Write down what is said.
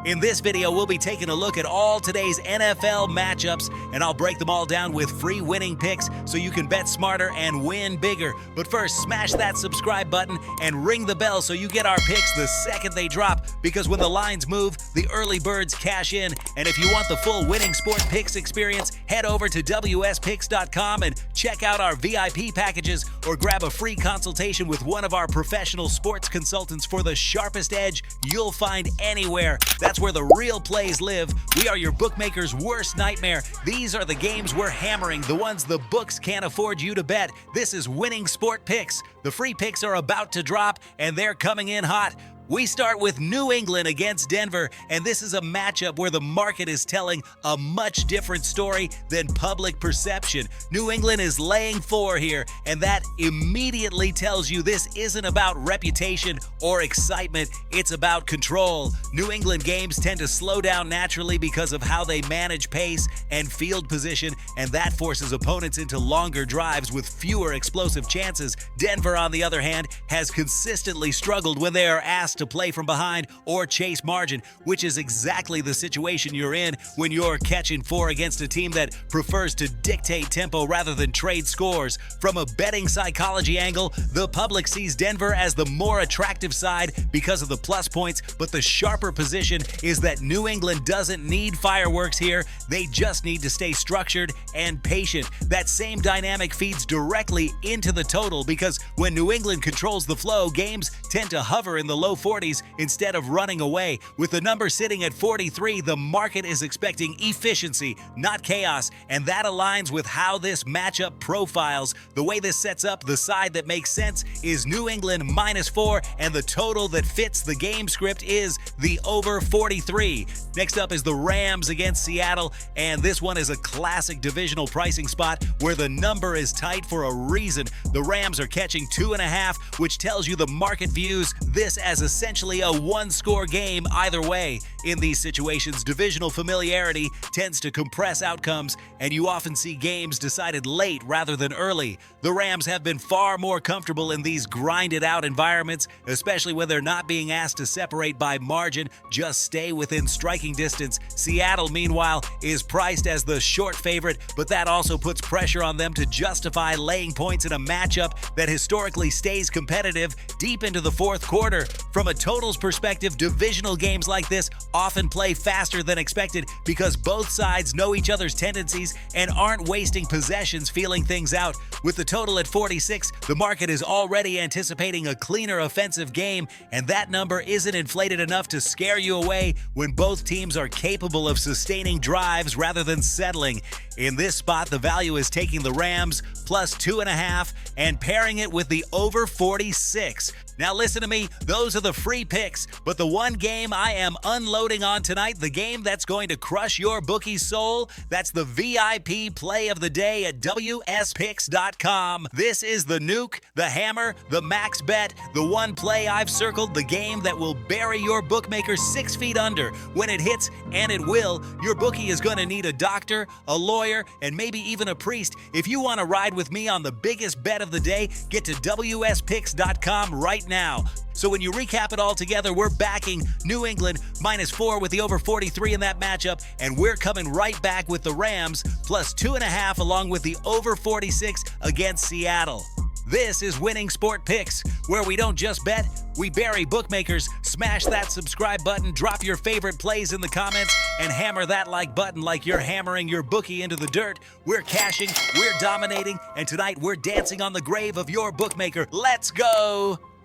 In this video, we'll be taking a look at all today's NFL matchups, and I'll break them all down with free winning picks so you can bet smarter and win bigger. But first, smash that subscribe button and ring the bell so you get our picks the second they drop, because when the lines move, the early birds cash in. And if you want the full Winning Sport Picks experience, head over to wspicks.com and check out our VIP packages, or grab a free consultation with one of our professional sports consultants for the sharpest edge you'll find anywhere. That's where the real plays live. We are your bookmaker's worst nightmare. These are the games we're hammering, the ones the books can't afford you to bet. This is Winning Sport Picks. The free picks are about to drop, and they're coming in hot. We start with New England against Denver, and this is a matchup where the market is telling a much different story than public perception. New England is laying 4 here, and that immediately tells you this isn't about reputation or excitement, it's about control. New England games tend to slow down naturally because of how they manage pace and field position, and that forces opponents into longer drives with fewer explosive chances. Denver, on the other hand, has consistently struggled when they are asked to play from behind or chase margin, which is exactly the situation you're in when you're catching 4 against a team that prefers to dictate tempo rather than trade scores. From a betting psychology angle, the public sees Denver as the more attractive side because of the plus points, but the sharper position is that New England doesn't need fireworks here. They just need to stay structured and patient. That same dynamic feeds directly into the total, because when New England controls the flow, games tend to hover in the low 40s instead of running away. With the number sitting at 43, the market is expecting efficiency, not chaos, and that aligns with how this matchup profiles. The way this sets up the side that makes sense is New England -4, and the total that fits the game script is the over 43. Next up is the Rams against Seattle, and this one is a classic divisional pricing spot where the number is tight for a reason. The Rams are catching 2.5, which tells you the market views this as essentially a one-score game either way. In these situations, divisional familiarity tends to compress outcomes, and you often see games decided late rather than early. The Rams have been far more comfortable in these grinded-out environments, especially when they're not being asked to separate by margin, just stay within striking distance. Seattle, meanwhile, is priced as the short favorite, but that also puts pressure on them to justify laying points in a matchup that historically stays competitive deep into the fourth quarter. From a totals perspective, divisional games like this often play faster than expected because both sides know each other's tendencies and aren't wasting possessions feeling things out. With the total at 46, the market is already anticipating a cleaner offensive game, and that number isn't inflated enough to scare you away when both teams are capable of sustaining drives rather than settling. In this spot, the value is taking the Rams plus 2.5 and pairing it with the over 46. Now listen to me, those are the free picks, but the one game I am unloading on tonight, the game that's going to crush your bookie's soul, that's the VIP play of the day at wspicks.com. This is the nuke, the hammer, the max bet, the one play I've circled, the game that will bury your bookmaker 6 feet under. When it hits, and it will, your bookie is going to need a doctor, a lawyer, and maybe even a priest. If you want to ride with me on the biggest bet of the day, get to wspicks.com right now. So when you recap it all together, we're backing New England -4 with the over 43 in that matchup, and we're coming right back with the Rams plus 2.5 along with the over 46 against Seattle. This is Winning Sport Picks, where we don't just bet, we bury bookmakers. Smash that subscribe button, drop your favorite plays in the comments, and hammer that like button like you're hammering your bookie into the dirt. We're cashing, we're dominating, and tonight we're dancing on the grave of your bookmaker. Let's go!